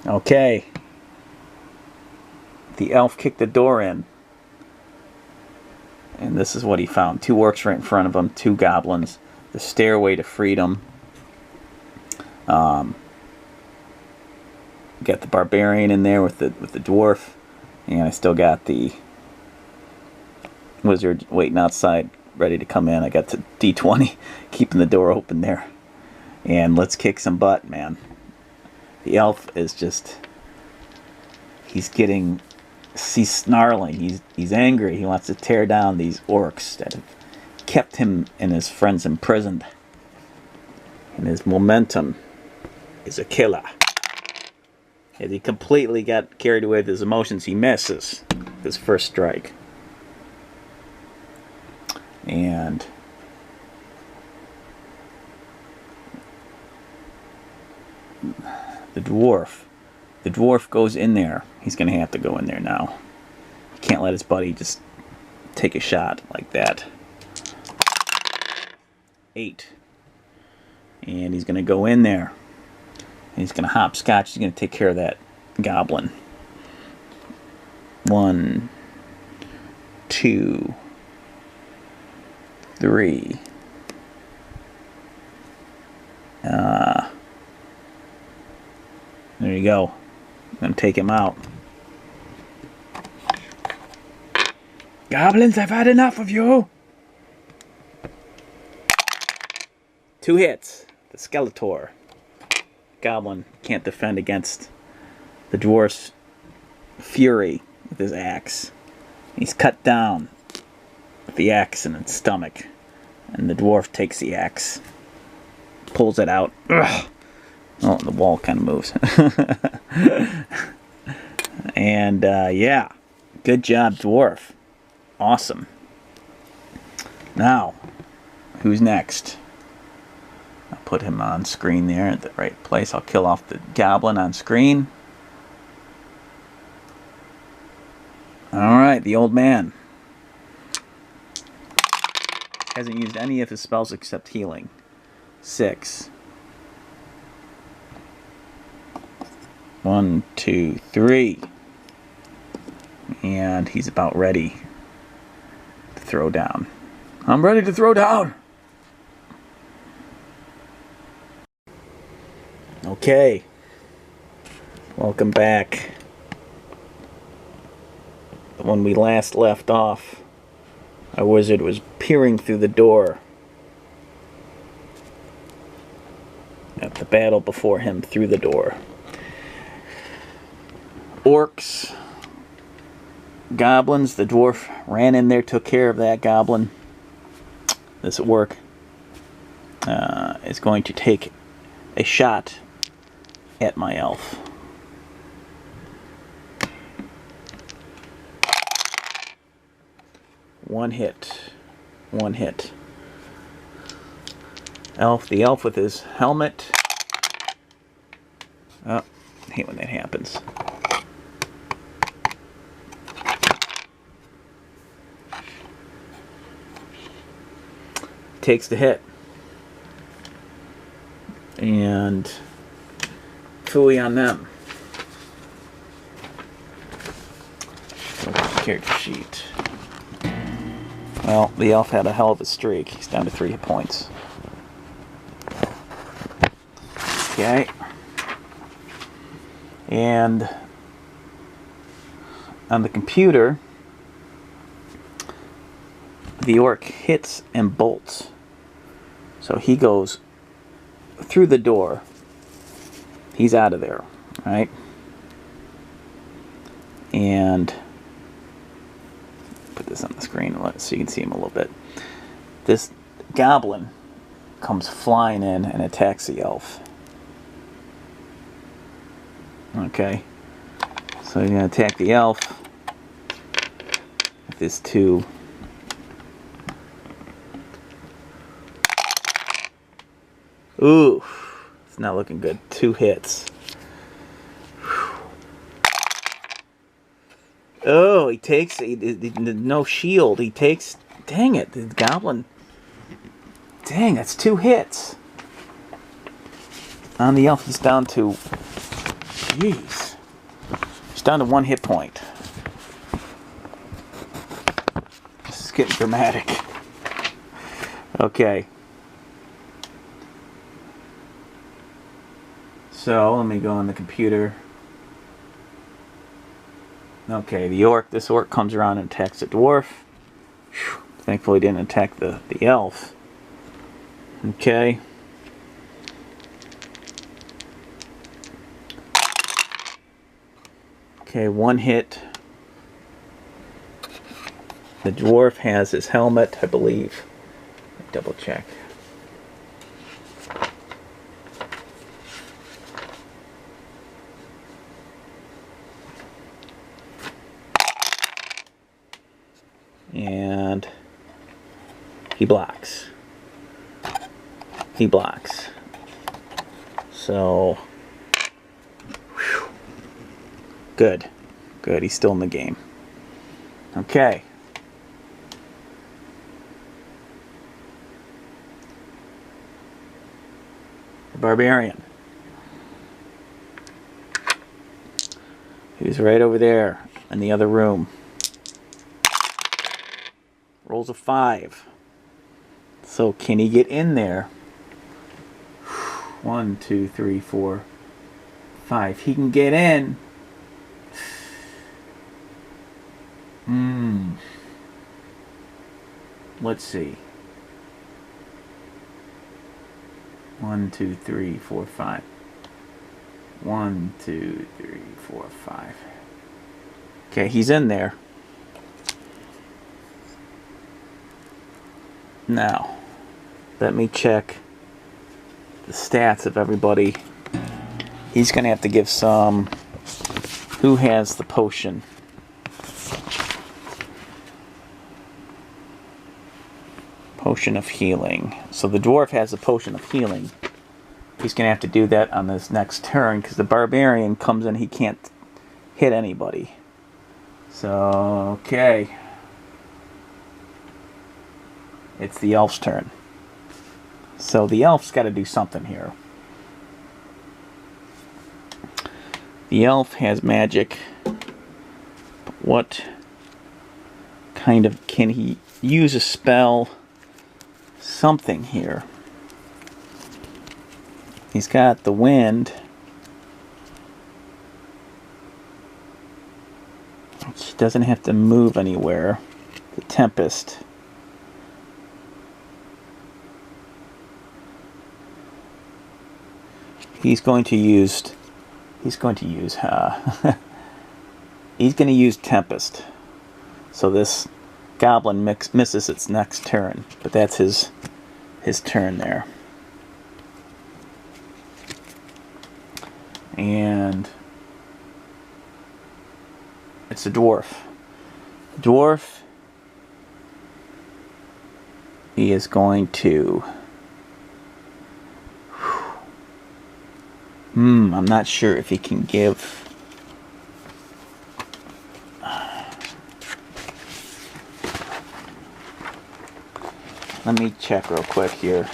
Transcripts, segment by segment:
Okay. The elf kicked the door in. And this is what he found. 2 orcs right in front of him. 2 goblins. The stairway to freedom. Got the barbarian in there with the dwarf. And I still got the wizard waiting outside, ready to come in. I got the D20 keeping the door open there. And let's kick some butt, man. The elf is just... He's snarling. He's angry. He wants to tear down these orcs that have kept him and his friends imprisoned. And his momentum is a killer. As he completely got carried away with his emotions, he misses his first strike. And the dwarf goes in there. He's going to have to go in there now. He can't let his buddy just take a shot like that. 8. And he's going to go in there. And he's going to hopscotch. He's going to take care of that goblin. 1, 2, 3. There you go. I'm going to take him out. Goblins, I've had enough of you. 2 hits. The Skeletor. Goblin can't defend against the dwarf's fury with his axe. He's cut down with the axe in its stomach. And the dwarf takes the axe. Pulls it out. Ugh. Oh, the wall kind of moves. And, yeah. Good job, dwarf. Awesome. Now, who's next? I'll put him on screen there at the right place. I'll kill off the goblin on screen. Alright, the old man. Hasn't used any of his spells except healing. 6. 1, 2, 3. And he's about ready to throw down. I'm ready to throw down! Okay. Welcome back. When we last left off, our wizard was peering through the door at the battle before him through the door. Orcs, goblins, the dwarf ran in there, took care of that goblin. This orc is going to take a shot at my elf. One hit. The elf with his helmet. Oh, I hate when that happens. Takes the hit. And phooey on them. Character sheet. Well, the elf had a hell of a streak. He's down to 3 hit points. Okay. And on the computer, the orc hits and bolts. So he goes through the door. He's out of there, right? And put this on the screen so you can see him a little bit. This goblin comes flying in and attacks the elf. Okay, so he's going to attack the elf with his 2. Ooh, it's not looking good. 2 hits. Oh, he takes no shield. He takes. Dang it, the goblin. Dang, that's 2 hits. On the elf, he's down to Jeez. He's down to 1 hit point. This is getting dramatic. Okay. So, let me go on the computer. Okay, this orc comes around and attacks the dwarf. Whew. Thankfully didn't attack the elf. Okay. Okay, 1 hit. The dwarf has his helmet, I believe. Double check. And he blocks. He blocks. So, whew. Good. Good, he's still in the game. Okay. The barbarian. He's right over there in the other room. Rolls a 5. So can he get in there? 1, 2, 3, 4, 5. He can get in. Let's see. 1, 2, 3, 4, 5. 1, 2, 3, 4, 5. Okay, he's in there. Now, let me check the stats of everybody. He's going to have to give some. Who has the potion? Potion of healing. So the dwarf has a potion of healing. He's going to have to do that on this next turn because the barbarian comes in, he can't hit anybody. So, okay. It's the elf's turn. So the elf's got to do something here. The elf has magic. But what kind of... Can he use a spell? Something here. He's got the wind. He doesn't have to move anywhere. The tempest. He's going to use he's going to use Tempest. So this goblin misses its next turn, but that's his turn there. And it's a dwarf. Dwarf, he is going to... I'm not sure if he can give... Let me check real quick here.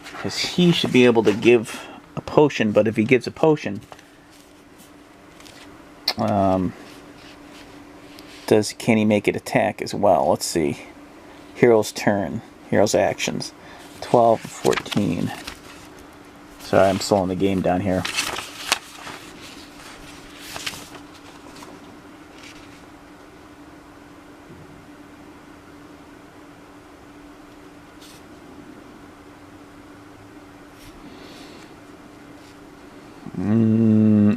Because he should be able to give a potion, but if he gives a potion... can he make it attack as well? Let's see. Hero's turn. Hero's actions. 12, 14... Sorry, I'm slowing the game down here.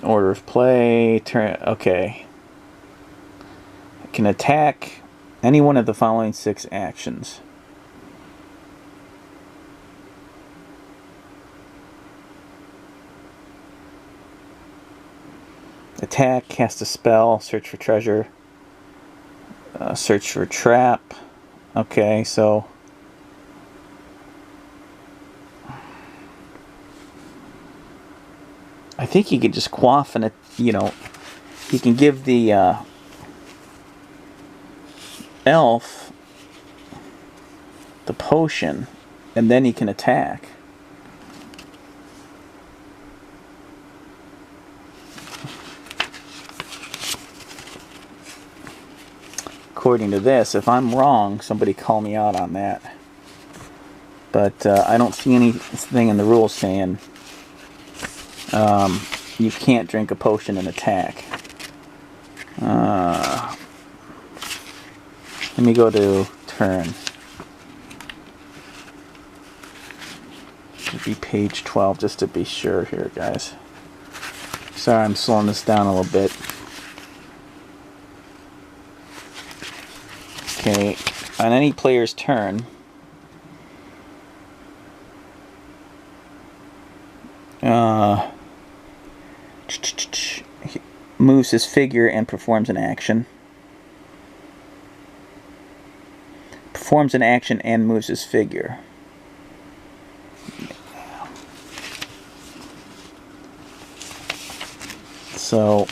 Order of play. Turn. Okay. I can attack any one of the following 6 actions. Attack, cast a spell, search for treasure, search for a trap. Okay, so I think he could just quaff and he can give the elf the potion and then he can attack. according to this. If I'm wrong, somebody call me out on that. But I don't see anything in the rules saying you can't drink a potion and attack. Let me go to turn. It'd be page 12 just to be sure here, guys. Sorry, I'm slowing this down a little bit. Okay, on any player's turn, he moves his figure and performs an action. Performs an action and moves his figure. So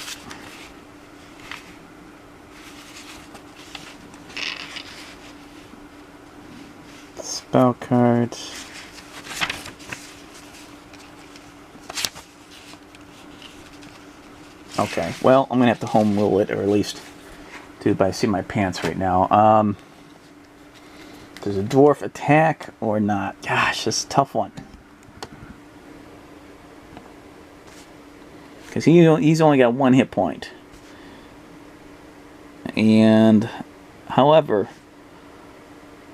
spell cards. Okay, well, I'm gonna have to home rule it, or at least do it by seeing my pants right now. Does a dwarf attack or not? Gosh, this is a tough one. Because he's only got 1 hit point. And, however,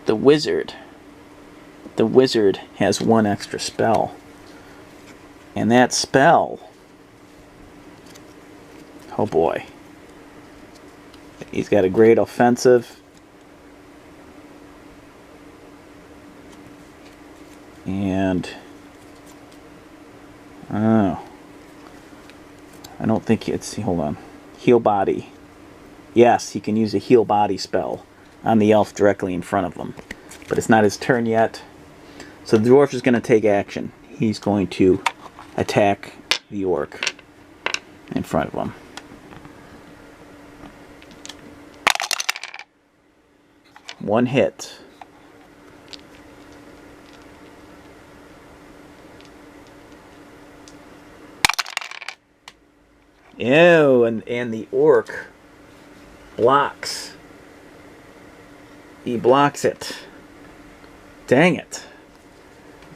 the wizard has 1 extra spell. And that spell, oh boy. He's got a great offensive. And, oh. I don't think it's, hold on. Heal body. Yes, he can use a heal body spell on the elf directly in front of him. But it's not his turn yet. So the dwarf is going to take action. He's going to attack the orc in front of him. One hit. Ew, and the orc blocks. He blocks it. Dang it.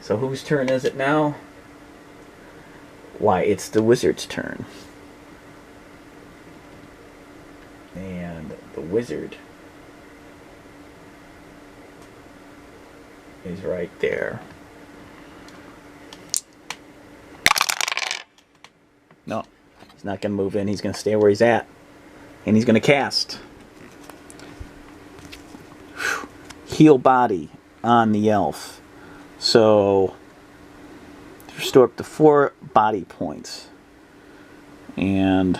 So whose turn is it now? Why, it's the wizard's turn. And the wizard is right there. No. He's not going to move in. He's going to stay where he's at. And he's going to cast. Heal body on the elf. So, restore up to 4 body points. And,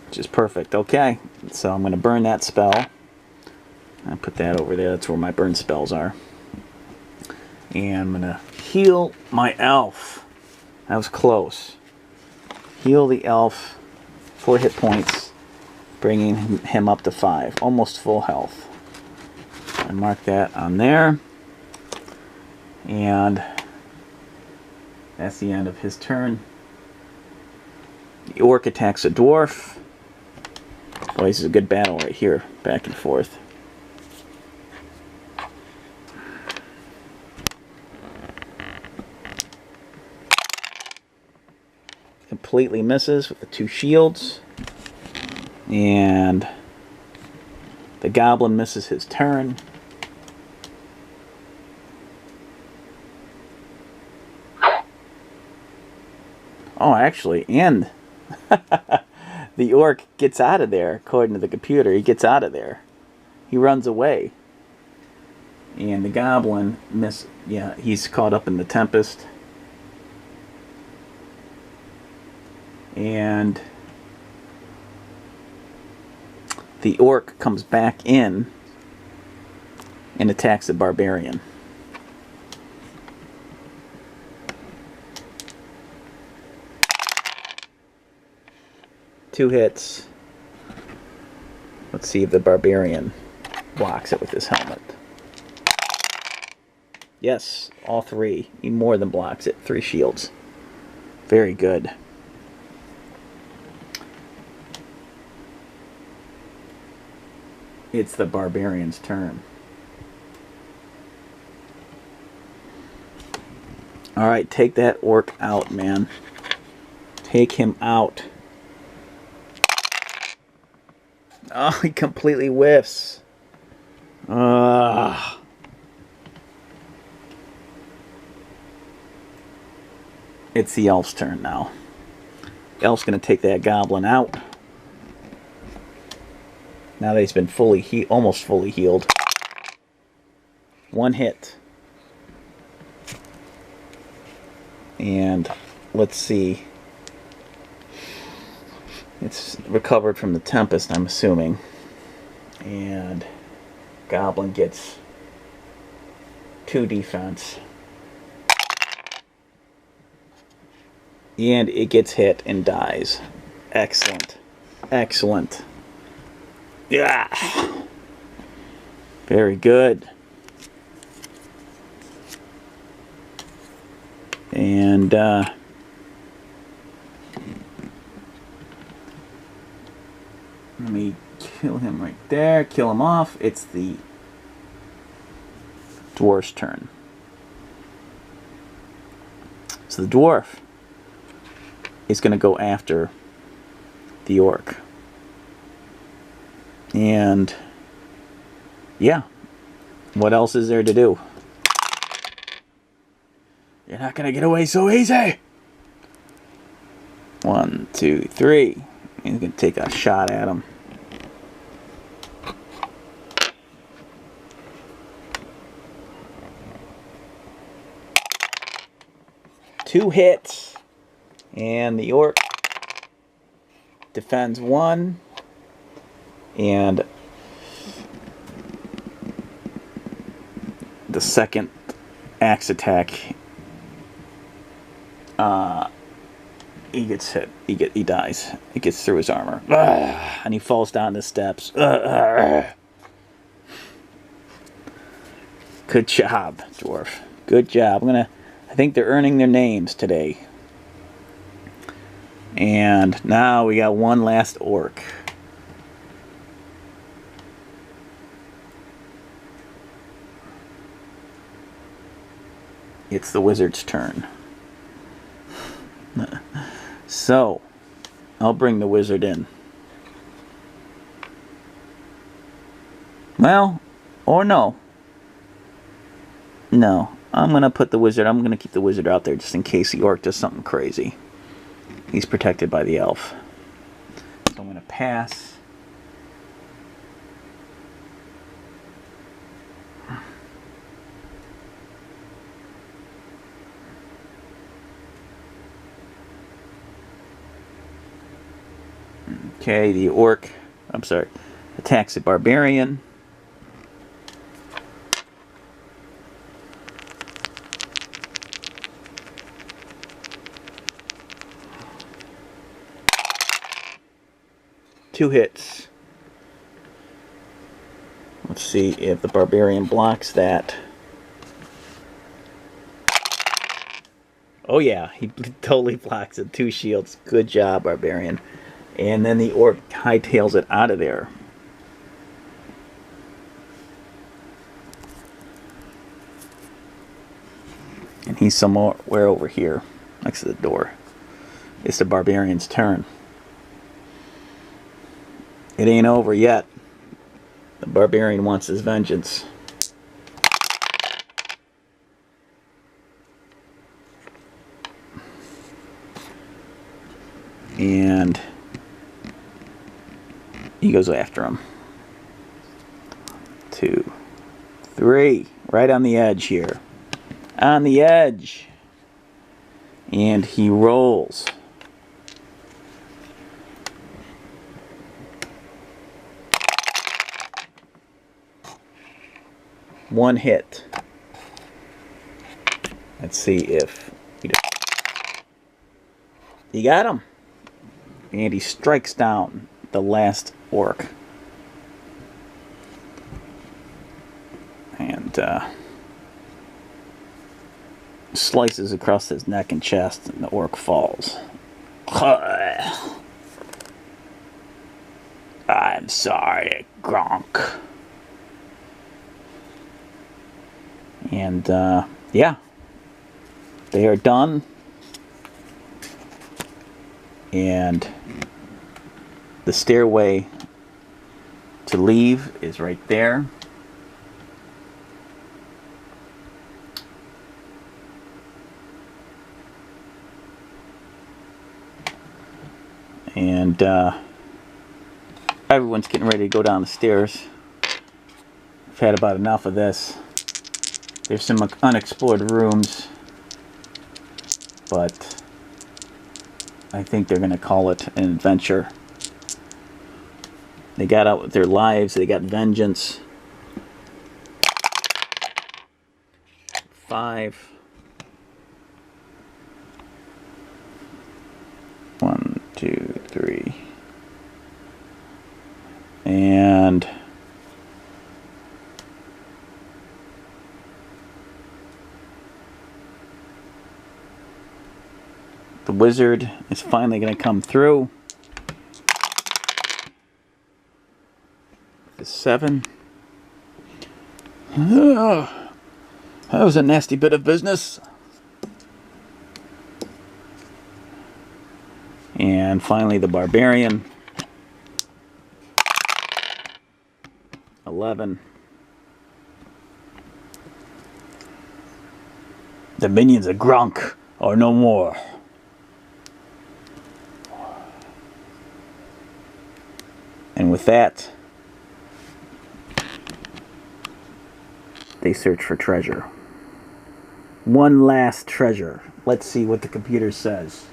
which is perfect. Okay. So I'm going to burn that spell. I put that over there. That's where my burn spells are. And I'm going to heal my elf. That was close. Heal the elf. 4 hit points. Bringing him up to 5. Almost full health. I mark that on there. And that's the end of his turn. The orc attacks a dwarf. Boy, this is a good battle right here. Back and forth. Completely misses with the 2 shields. And the goblin misses his turn. Oh, actually, and the orc gets out of there, according to the computer. He gets out of there. He runs away. And the goblin he's caught up in the tempest. And the orc comes back in and attacks the barbarian. Two hits. Let's see if the barbarian blocks it with his helmet. Yes, all 3. He more than blocks it. 3 shields. Very good. it's the barbarian's turn. Alright, take that orc out, man. Take him out. Oh, he completely whiffs. It's the elf's turn now. Elf's going to take that goblin out. Now that he's been almost fully healed. One hit. And let's see. It's recovered from the Tempest, I'm assuming. And goblin gets 2 defense. And it gets hit and dies. Excellent. Excellent. Yeah. Very good. And let me kill him right there. Kill him off. It's the dwarf's turn. So the dwarf is going to go after the orc. And yeah, what else is there to do? You're not going to get away so easy. 1, 2, 3. He's going to take a shot at him. Two hits. And the orc defends 1. And the second axe attack, he gets hit. He dies. It gets through his armor. And he falls down the steps. Good job, dwarf. Good job. I think they're earning their names today. And now we got one last orc. It's the wizard's turn. So, I'll bring the wizard in. Well, or no. No, I'm going to put the wizard, I'm going to keep the wizard out there just in case the orc does something crazy. He's protected by the elf. So I'm going to pass. Okay, the orc, attacks the barbarian. Two hits. Let's see if the barbarian blocks that. Oh yeah, he totally blocks it. 2 shields. Good job, barbarian. And then the orc hightails it out of there. And he's somewhere over here, next to the door. It's the barbarian's turn. It ain't over yet. The barbarian wants his vengeance. And he goes after him. 2, 3. Right on the edge here. On the edge. And he rolls. One hit. Let's see if he got him. And he strikes down the last orc. And slices across his neck and chest, and the orc falls. I'm Sorry, Gronk. And, yeah. They are done. And the stairway to leave is right there. And everyone's getting ready to go down the stairs. I've had about enough of this. There's some unexplored rooms, but I think they're going to call it an adventure. They got out with their lives. They got vengeance. 5. 1, 2, 3. And the wizard is finally going to come through. The 7. Oh, that was a nasty bit of business. And finally the barbarian. 11. The minions of Gronk are no more. And with that, they search for treasure. One last treasure. Let's see what the computer says.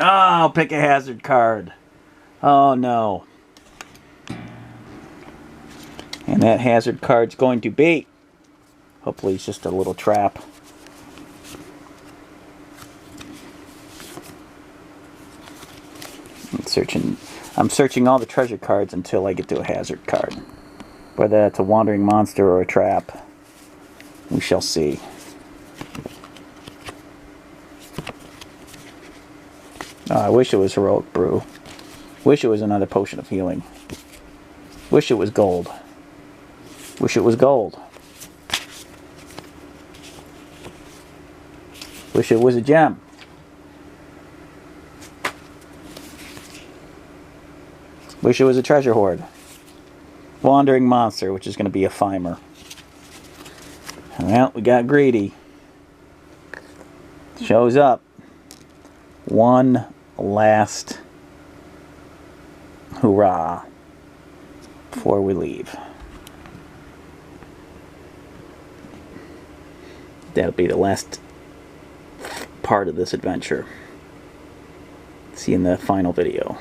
Oh, pick a hazard card. Oh no. And that hazard card's going to be, hopefully it's just a little trap. I'm searching all the treasure cards until I get to a hazard card. Whether that's a wandering monster or a trap, we shall see. Oh, I wish it was Heroic Brew. Wish it was another potion of healing. Wish it was gold. Wish it was gold. Wish it was a gem. Wish it was a treasure hoard. Wandering monster, which is going to be a Fimer. Well, we got greedy. Shows up. One last hurrah before we leave. That'll be the last part of this adventure. See you in the final video.